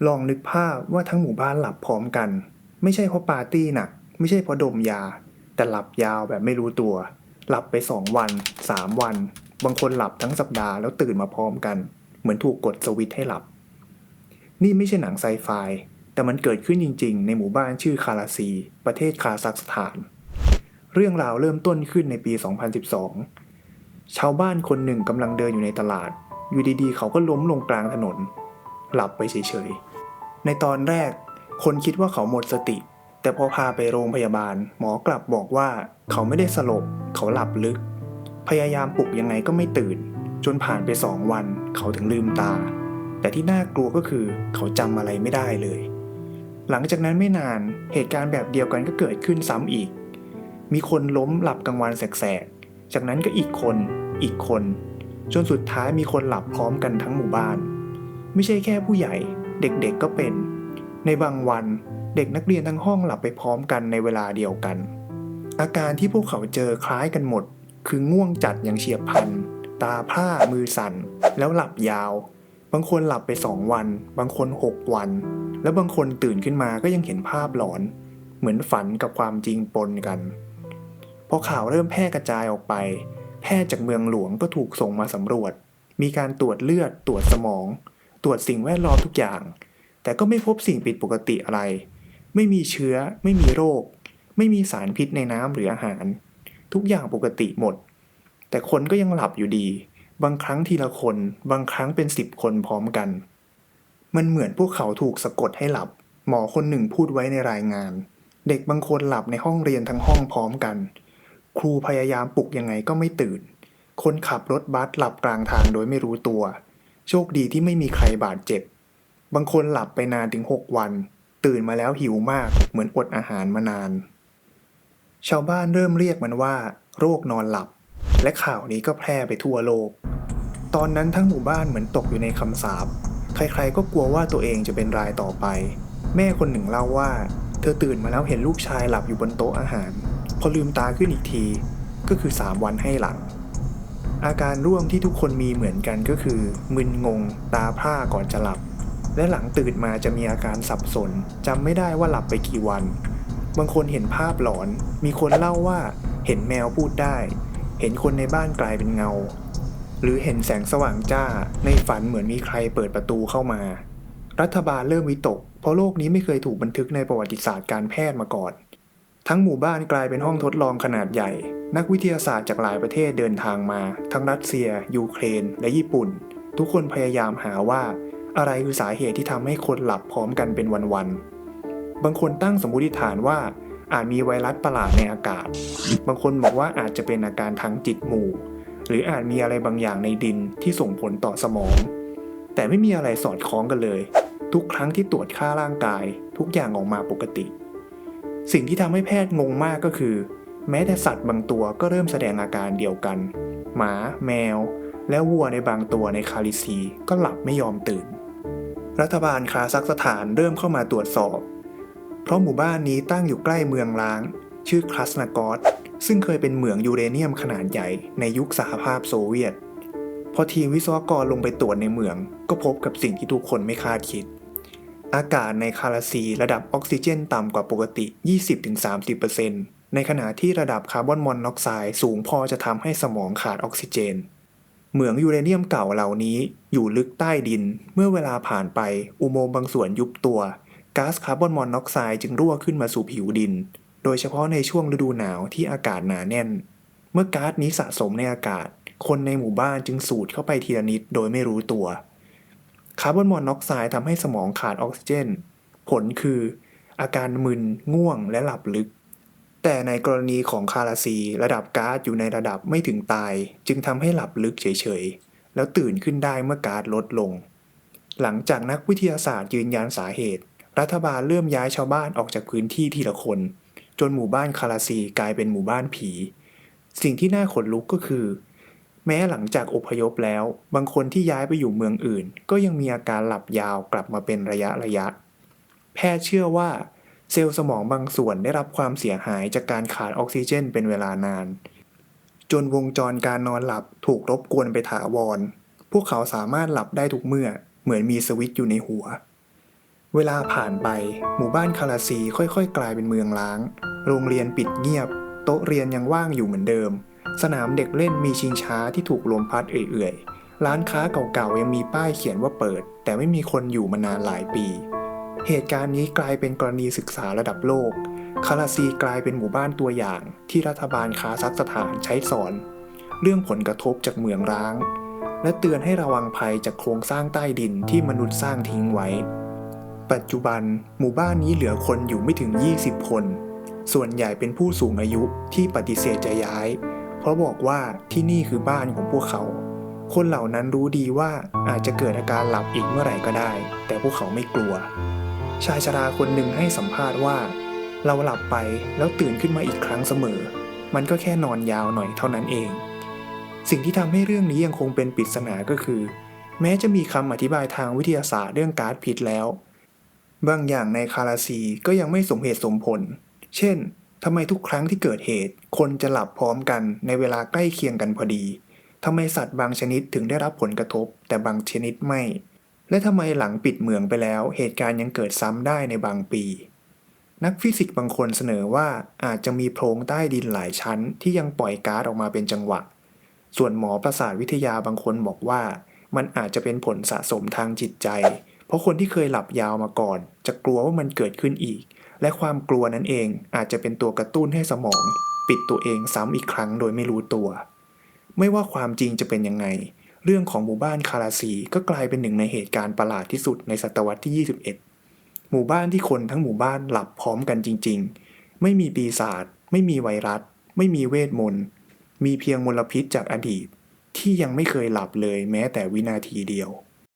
ลองนึกภาพว่าทั้งหมู่บ้านหลับพร้อมกันไม่ใช่เพราะปาร์ตี้หนักไม่ใช่เพราะดมยาแต่หลับยาวแบบไม่รู้ตัวหลับไป2 วัน3 วันบางคนหลับทั้งสัปดาห์แล้วตื่นมาพร้อมกันเหมือนถูกกดสวิตช์ให้หลับนี่ไม่ใช่หนังไซไฟแต่มันเกิดขึ้นจริงๆในหมู่บ้านชื่อคาราซีประเทศคาซัคสถานเรื่องราวเริ่มต้นขึ้นในปี 2012 ชาวบ้านคนหนึ่งกำลังเดินอยู่ในตลาดอยู่ดีๆเขาก็ล้มลงกลางถนนหลับไปเฉยๆในตอนแรกคนคิดว่าเขาหมดสติแต่พอพาไปโรงพยาบาลหมอกลับบอกว่าเขาไม่ได้สลบเขาหลับลึกพยายามปลุกยังไงก็ไม่ตื่นจนผ่านไป2 วันเขาถึงลืมตาแต่ที่น่ากลัวก็คือเขาจำอะไรไม่ได้เลยหลังจากนั้นไม่นานเหตุการณ์แบบเดียวกันก็เกิดขึ้นซ้ำอีกมีคนล้มหลับกลางวันแสกๆจากนั้นก็อีกคนจนสุดท้ายมีคนหลับพร้อมกันทั้งหมู่บ้านไม่ใช่แค่ผู้ใหญ่เด็กๆก็เป็นในบางวันเด็กนักเรียนทั้งห้องหลับไปพร้อมกันในเวลาเดียวกันอาการที่พวกเขาเจอคล้ายกันหมดคือง่วงจัดอย่างเฉียบพลันตาพร่ามือสั่นแล้วหลับยาวบางคนหลับไป2 วันบางคน6 วันแล้วบางคนตื่นขึ้นมาก็ยังเห็นภาพหลอนเหมือนฝันกับความจริงปนกันพอข่าวเริ่มแพร่กระจายออกไปแพทย์จากเมืองหลวงก็ถูกส่งมาสำรวจมีการตรวจเลือดตรวจสมองตรวจสิ่งแวดล้อมทุกอย่างแต่ก็ไม่พบสิ่งผิดปกติอะไรไม่มีเชื้อไม่มีโรคไม่มีสารพิษในน้ำหรืออาหารทุกอย่างปกติหมดแต่คนก็ยังหลับอยู่ดีบางครั้งทีละคนบางครั้งเป็น10 คนพร้อมกันมันเหมือนพวกเขาถูกสะกดให้หลับหมอคนหนึ่งพูดไว้ในรายงานเด็กบางคนหลับในห้องเรียนทั้งห้องพร้อมกันครูพยายามปลุกยังไงก็ไม่ตื่นคนขับรถบัสหลับกลางทางโดยไม่รู้ตัวโชคดีที่ไม่มีใครบาดเจ็บบางคนหลับไปนานถึง6 วันตื่นมาแล้วหิวมากเหมือนอดอาหารมานานชาวบ้านเริ่มเรียกมันว่าโรคนอนหลับและข่าวนี้ก็แพร่ไปทั่วโลกตอนนั้นทั้งหมู่บ้านเหมือนตกอยู่ในคำสาปใครๆก็กลัวว่าตัวเองจะเป็นรายต่อไปแม่คนหนึ่งเล่าว่าเธอตื่นมาแล้วเห็นลูกชายหลับอยู่บนโต๊ะอาหารพอลืมตาขึ้นอีกทีก็คือ3 วันให้หลังอาการร่วมที่ทุกคนมีเหมือนกันก็คือมึนงงตาพร่าก่อนจะหลับและหลังตื่นมาจะมีอาการสับสนจำไม่ได้ว่าหลับไปกี่วันบางคนเห็นภาพหลอนมีคนเล่าว่าเห็นแมวพูดได้เห็นคนในบ้านกลายเป็นเงาหรือเห็นแสงสว่างจ้าในฝันเหมือนมีใครเปิดประตูเข้ามารัฐบาลเริ่มวิตกเพราะโรคนี้ไม่เคยถูกบันทึกในประวัติศาสตร์การแพทย์มาก่อนทั้งหมู่บ้านกลายเป็นห้องทดลองขนาดใหญ่นักวิทยาศาสตร์จากหลายประเทศเดินทางมาทั้งรัสเซียยูเครนและญี่ปุ่นทุกคนพยายามหาว่าอะไรคือสาเหตุที่ทำให้คนหลับพร้อมกันเป็นวันๆบางคนตั้งสมมติฐานว่าอาจมีไวรัสประหลาดในอากาศบางคนบอกว่าอาจจะเป็นอาการทางจิตหมู่หรืออาจมีอะไรบางอย่างในดินที่ส่งผลต่อสมองแต่ไม่มีอะไรสอดคล้องกันเลยทุกครั้งที่ตรวจค่าร่างกายทุกอย่างออกมาปกติสิ่งที่ทำให้แพทย์งงมากก็คือแม้แต่สัตว์บางตัวก็เริ่มแสดงอาการเดียวกันหมาแมวและวัวในบางตัวในคาลิซีก็หลับไม่ยอมตื่นรัฐบาลคาซัคสถานเริ่มเข้ามาตรวจสอบเพราะหมู่บ้านนี้ตั้งอยู่ใกล้เมืองร้างชื่อคลัสนากอสซึ่งเคยเป็นเหมืองยูเรเนียมขนาดใหญ่ในยุคสหภาพโซเวียตพอทีมวิศวกรลงไปตรวจในเหมืองก็พบกับสิ่งที่ทุกคนไม่คาดคิดอากาศในคาราซีระดับออกซิเจนต่ำกว่าปกติ 20-30% ในขณะที่ระดับคาร์บอนมอนอกไซด์สูงพอจะทำให้สมองขาดออกซิเจนเหมืองยูเรเนียมเก่าเหล่านี้อยู่ลึกใต้ดินเมื่อเวลาผ่านไปอุโมงค์บางส่วนยุบตัวก๊าซคาร์บอนมอนอกไซด์จึงรั่วขึ้นมาสู่ผิวดินโดยเฉพาะในช่วงฤดูหนาวที่อากาศหนาแน่นเมื่อก๊าซนี้สะสมในอากาศคนในหมู่บ้านจึงสูดเข้าไปทีละนิดโดยไม่รู้ตัวคาร์บอนมอนอกไซด์ทำให้สมองขาดออกซิเจนผลคืออาการมึนง่วงและหลับลึกแต่ในกรณีของคาราซีระดับก๊าซอยู่ในระดับไม่ถึงตายจึงทำให้หลับลึกเฉยๆแล้วตื่นขึ้นได้เมื่อก๊าซลดลงหลังจากนักวิทยาศาสตร์ยืนยันสาเหตุรัฐบาลเริ่มย้ายชาวบ้านออกจากพื้นที่ทีละคนจนหมู่บ้านคาราซีกลายเป็นหมู่บ้านผีสิ่งที่น่าขนลุกก็คือแม้หลังจากอพยพแล้วบางคนที่ย้ายไปอยู่เมืองอื่นก็ยังมีอาการหลับยาวกลับมาเป็นระยะแพทย์เชื่อว่าเซลล์สมองบางส่วนได้รับความเสียหายจากการขาดออกซิเจนเป็นเวลานานจนวงจรการนอนหลับถูกรบกวนไปถาวรพวกเขาสามารถหลับได้ทุกเมื่อเหมือนมีสวิตช์อยู่ในหัว เวลาผ่านไปหมู่บ้านคาราซีค่อยๆกลายเป็นเมืองร้าง โรงเรียนปิดเงียบ โต๊ะเรียนยังว่างอยู่เหมือนเดิม สนามเด็กเล่นมีชิงช้าที่ถูกลมพัดเอื่อยๆร้านค้าเก่าๆยังมีป้ายเขียนว่าเปิด แต่ไม่มีคนอยู่มานานหลายปี เหตุการณ์นี้กลายเป็นกรณีศึกษาระดับโลก คาราซีกลายเป็นหมู่บ้านตัวอย่างที่รัฐบาลคาซัคสถานใช้สอน เรื่องผลกระทบจากเมืองร้าง และเตือนให้ระวังภัยจากโครงสร้างใต้ดินที่มนุษย์สร้างทิ้งไว้ ปัจจุบันหมู่บ้านนี้เหลือคนอยู่ไม่ถึง 20 คน ส่วนใหญ่เป็นผู้สูงอายุที่ปฏิเสธจะย้าย เพราะบอกว่าที่นี่คือบ้านของพวกเขา คนเหล่านั้นรู้ดีว่าอาจจะเกิดอาการหลับอีกเมื่อไหร่ก็ได้ แต่พวกเขาไม่กลัว ชายชราคนหนึ่งให้สัมภาษณ์ว่า เราหลับไปแล้วตื่นขึ้นมาอีกครั้งเสมอ มันก็แค่นอนยาวหน่อยเท่านั้นเอง สิ่งที่ทำให้เรื่องนี้ยังคงเป็นปริศนาก็คือ แม้จะมีคำอธิบายทางวิทยาศาสตร์เรื่องก๊าซพิษแล้วบางอย่างในคาราซีก็ยังไม่สมเหตุสมผล เช่น ทำไมทุกครั้งที่เกิดเหตุ คนจะหลับพร้อมกันในเวลาใกล้เคียงกันพอดี ทำไมสัตว์บางชนิดถึงได้รับผลกระทบแต่บางชนิดไม่ และทำไมหลังปิดเมืองไปแล้วเหตุการณ์ยังเกิดซ้ำได้ในบางปี นักฟิสิกส์บางคนเสนอว่าอาจจะมีโพรงใต้ดินหลายชั้นที่ยังปล่อยก๊าซออกมาเป็นจังหวะ ส่วนหมอประสาทวิทยาบางคนบอกว่ามันอาจจะเป็นผลสะสมทางจิตใจ เพราะคนที่เคยหลับยาวมาก่อนจะกลัวว่ามันเกิดขึ้นอีก และความกลัวนั้นเองอาจจะเป็นตัวกระตุ้นให้สมองปิดตัวเองซ้ำอีกครั้งโดยไม่รู้ตัว ไม่ว่าความจริงจะเป็นยังไง เรื่องของหมู่บ้านคาราซีก็กลายเป็นหนึ่งในเหตุการณ์ประหลาดที่สุดในศตวรรษที่ 21 หมู่บ้านที่คนทั้งหมู่บ้านหลับพร้อมกันจริงๆ ไม่มีปีศาจ ไม่มีไวรัส ไม่มีเวทมนต์ มีเพียงมลพิษจากอดีตที่ยังไม่เคยหลับเลยแม้แต่วินาทีเดียว